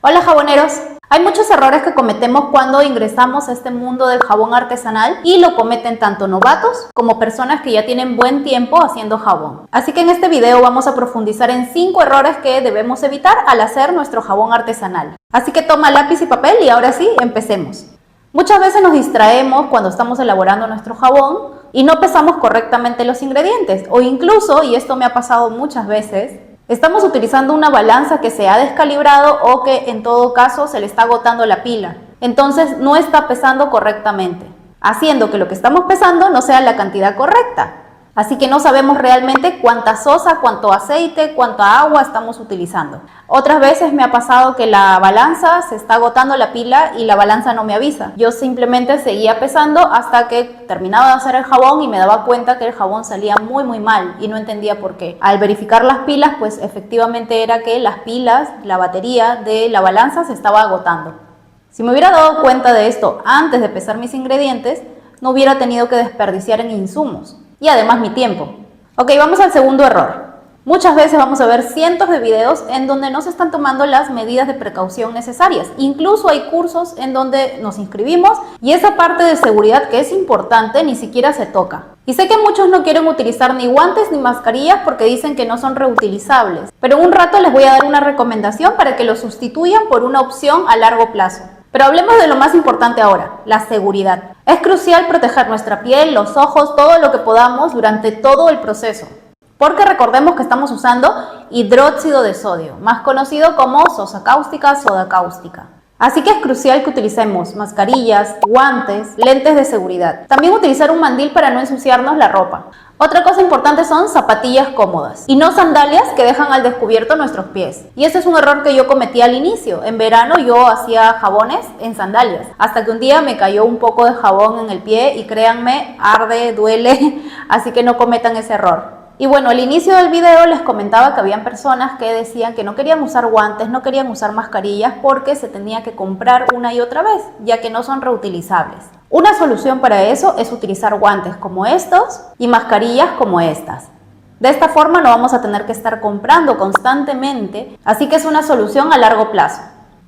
Hola jaboneros, hay muchos errores que cometemos cuando ingresamos a este mundo del jabón artesanal y lo cometen tanto novatos como personas que ya tienen buen tiempo haciendo jabón. Así que en este video vamos a profundizar en 5 errores que debemos evitar al hacer nuestro jabón artesanal. Así que toma lápiz y papel y ahora sí, empecemos. Muchas veces nos distraemos cuando estamos elaborando nuestro jabón y no pesamos correctamente los ingredientes, o incluso, y esto me ha pasado muchas veces, estamos utilizando una balanza que se ha descalibrado o que en todo caso se le está agotando la pila. Entonces no está pesando correctamente, haciendo que lo que estamos pesando no sea la cantidad correcta. Así que no sabemos realmente cuánta sosa, cuánto aceite, cuánta agua estamos utilizando. Otras veces me ha pasado que la balanza se está agotando la pila y la balanza no me avisa. Yo simplemente seguía pesando hasta que terminaba de hacer el jabón y me daba cuenta que el jabón salía muy mal y no entendía por qué. Al verificar las pilas, pues efectivamente era que las pilas, la batería de la balanza se estaba agotando. Si me hubiera dado cuenta de esto antes de pesar mis ingredientes, no hubiera tenido que desperdiciar en insumos. Y además mi tiempo. Ok, vamos al segundo error. Muchas veces vamos a ver cientos de videos en donde no se están tomando las medidas de precaución necesarias. Incluso hay cursos en donde nos inscribimos y esa parte de seguridad que es importante ni siquiera se toca. Y sé que muchos no quieren utilizar ni guantes ni mascarillas porque dicen que no son reutilizables. Pero en un rato les voy a dar una recomendación para que lo sustituyan por una opción a largo plazo. Pero hablemos de lo más importante ahora, la seguridad. Es crucial proteger nuestra piel, los ojos, todo lo que podamos durante todo el proceso. Porque recordemos que estamos usando hidróxido de sodio, más conocido como sosa cáustica, soda cáustica. Así que es crucial que utilicemos mascarillas, guantes, lentes de seguridad. También utilizar un mandil para no ensuciarnos la ropa. Otra cosa importante son zapatillas cómodas y no sandalias que dejan al descubierto nuestros pies. Y este es un error que yo cometí al inicio. En verano yo hacía jabones en sandalias, hasta que un día me cayó un poco de jabón en el pie y créanme, arde, duele, así que no cometan ese error. Y bueno, al inicio del video les comentaba que habían personas que decían que no querían usar guantes, no querían usar mascarillas porque se tenía que comprar una y otra vez, ya que no son reutilizables. Una solución para eso es utilizar guantes como estos y mascarillas como estas. De esta forma no vamos a tener que estar comprando constantemente, así que es una solución a largo plazo.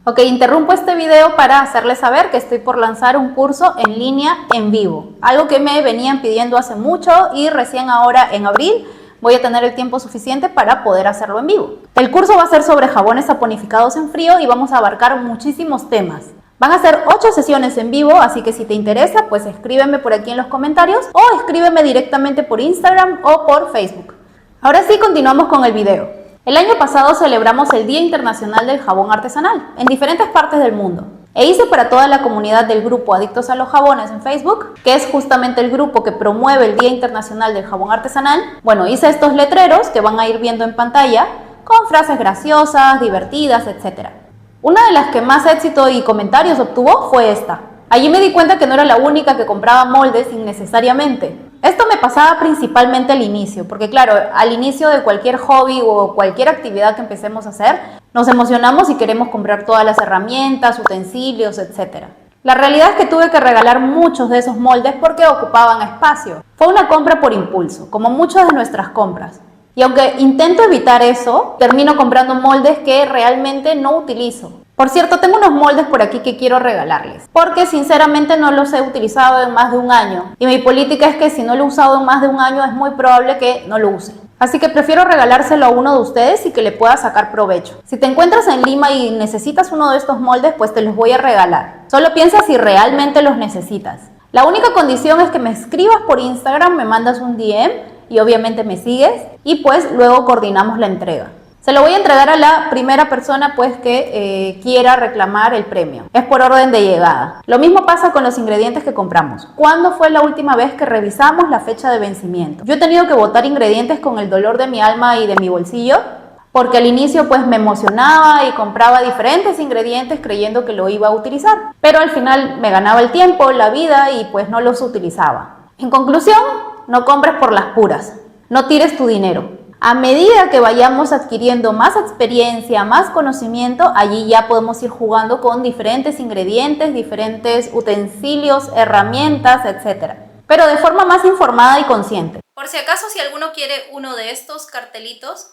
Ok, interrumpo este video para hacerles saber que estoy por lanzar un curso en línea en vivo. Algo que me venían pidiendo hace mucho y recién ahora en abril voy a tener el tiempo suficiente para poder hacerlo en vivo. El curso va a ser sobre jabones saponificados en frío y vamos a abarcar muchísimos temas. Van a ser 8 sesiones en vivo, así que si te interesa, pues escríbeme por aquí en los comentarios o escríbeme directamente por Instagram o por Facebook. Ahora sí, continuamos con el video. El año pasado celebramos el Día Internacional del Jabón Artesanal en diferentes partes del mundo. E hice para toda la comunidad del grupo Adictos a los Jabones en Facebook, que es justamente el grupo que promueve el Día Internacional del Jabón Artesanal. Bueno, hice estos letreros que van a ir viendo en pantalla con frases graciosas, divertidas, etc. Una de las que más éxito y comentarios obtuvo fue esta. Allí me di cuenta que no era la única que compraba moldes innecesariamente. Esto me pasaba principalmente al inicio, porque claro, al inicio de cualquier hobby o cualquier actividad que empecemos a hacer, nos emocionamos y queremos comprar todas las herramientas, utensilios, etc. La realidad es que tuve que regalar muchos de esos moldes porque ocupaban espacio. Fue una compra por impulso, como muchas de nuestras compras. Y aunque intento evitar eso, termino comprando moldes que realmente no utilizo. Por cierto, tengo unos moldes por aquí que quiero regalarles, porque sinceramente no los he utilizado en más de un año. Y mi política es que si no lo he usado en más de un año es muy probable que no lo use. Así que prefiero regalárselo a uno de ustedes y que le pueda sacar provecho. Si te encuentras en Lima y necesitas uno de estos moldes, pues te los voy a regalar. Solo piensa si realmente los necesitas. La única condición es que me escribas por Instagram, me mandas un DM y obviamente me sigues y pues luego coordinamos la entrega. Se lo voy a entregar a la primera persona pues que quiera reclamar el premio. Es por orden de llegada. Lo mismo pasa con los ingredientes que compramos. ¿Cuándo fue la última vez que revisamos la fecha de vencimiento? Yo he tenido que botar ingredientes con el dolor de mi alma y de mi bolsillo, porque al inicio pues me emocionaba y compraba diferentes ingredientes creyendo que lo iba a utilizar. Pero al final me ganaba el tiempo, la vida y pues no los utilizaba. En conclusión, no compres por las puras. No tires tu dinero. A medida que vayamos adquiriendo más experiencia, más conocimiento, allí ya podemos ir jugando con diferentes ingredientes, diferentes utensilios, herramientas, etc. Pero de forma más informada y consciente. Por si acaso, si alguno quiere uno de estos cartelitos,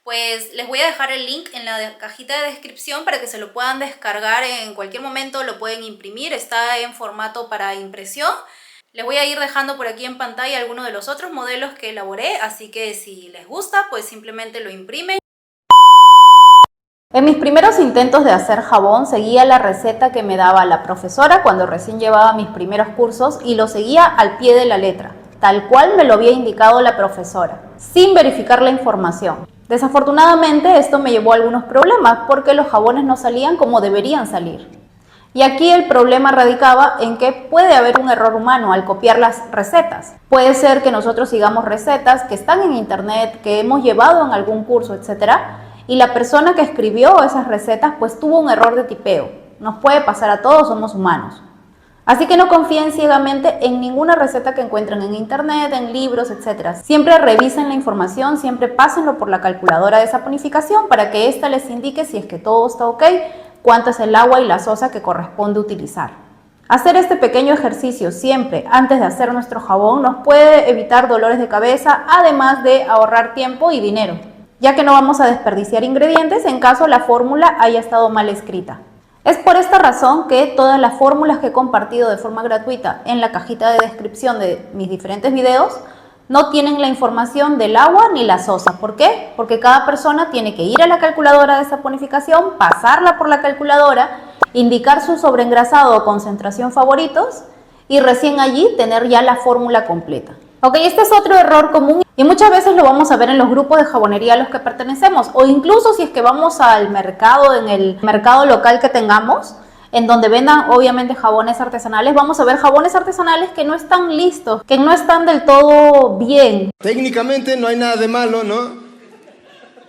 pues les voy a dejar el link en la cajita de descripción para que se lo puedan descargar en cualquier momento, lo pueden imprimir, está en formato para impresión. Les voy a ir dejando por aquí en pantalla algunos de los otros modelos que elaboré, así que si les gusta, pues simplemente lo imprimen. En mis primeros intentos de hacer jabón seguía la receta que me daba la profesora cuando recién llevaba mis primeros cursos y lo seguía al pie de la letra, tal cual me lo había indicado la profesora, sin verificar la información. Desafortunadamente esto me llevó a algunos problemas porque los jabones no salían como deberían salir. Y aquí el problema radicaba en que puede haber un error humano al copiar las recetas. Puede ser que nosotros sigamos recetas que están en internet, que hemos llevado en algún curso, etc. Y la persona que escribió esas recetas pues tuvo un error de tipeo. Nos puede pasar a todos, somos humanos. Así que no confíen ciegamente en ninguna receta que encuentren en internet, en libros, etc. Siempre revisen la información, siempre pásenlo por la calculadora de saponificación para que ésta les indique si es que todo está ok, cuánto es el agua y la sosa que corresponde utilizar. Hacer este pequeño ejercicio siempre antes de hacer nuestro jabón nos puede evitar dolores de cabeza, además de ahorrar tiempo y dinero, ya que no vamos a desperdiciar ingredientes en caso la fórmula haya estado mal escrita. Es por esta razón que todas las fórmulas que he compartido de forma gratuita en la cajita de descripción de mis diferentes videos no tienen la información del agua ni la sosa. ¿Por qué? Porque cada persona tiene que ir a la calculadora de saponificación, pasarla por la calculadora, indicar su sobreengrasado o concentración favoritos y recién allí tener ya la fórmula completa. Ok, este es otro error común y muchas veces lo vamos a ver en los grupos de jabonería a los que pertenecemos o incluso si es que vamos al mercado, en el mercado local que tengamos, en donde vendan obviamente jabones artesanales, vamos a ver jabones artesanales que no están listos, que no están del todo bien. Técnicamente no hay nada de malo, ¿no?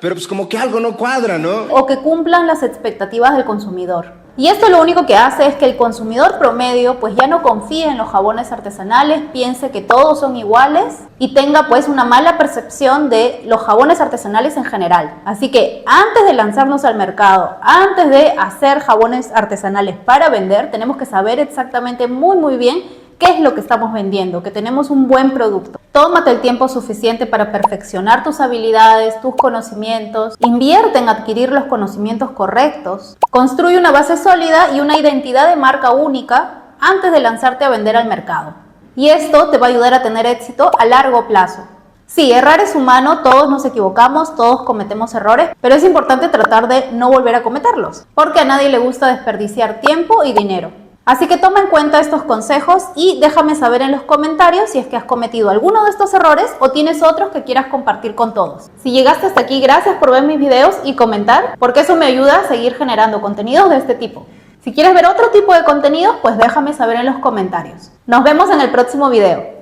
Pero pues como que algo no cuadra, ¿no? O que cumplan las expectativas del consumidor. Y esto lo único que hace es que el consumidor promedio pues ya no confíe en los jabones artesanales, piense que todos son iguales y tenga pues una mala percepción de los jabones artesanales en general. Así que antes de lanzarnos al mercado, antes de hacer jabones artesanales para vender, tenemos que saber exactamente muy bien qué es lo que estamos vendiendo, que tenemos un buen producto. Tómate el tiempo suficiente para perfeccionar tus habilidades, tus conocimientos. Invierte en adquirir los conocimientos correctos. Construye una base sólida y una identidad de marca única antes de lanzarte a vender al mercado. Y esto te va a ayudar a tener éxito a largo plazo. Sí, errar es humano, todos nos equivocamos, todos cometemos errores, pero es importante tratar de no volver a cometerlos, porque a nadie le gusta desperdiciar tiempo y dinero. Así que toma en cuenta estos consejos y déjame saber en los comentarios si es que has cometido alguno de estos errores o tienes otros que quieras compartir con todos. Si llegaste hasta aquí, gracias por ver mis videos y comentar, porque eso me ayuda a seguir generando contenidos de este tipo. Si quieres ver otro tipo de contenido, pues déjame saber en los comentarios. Nos vemos en el próximo video.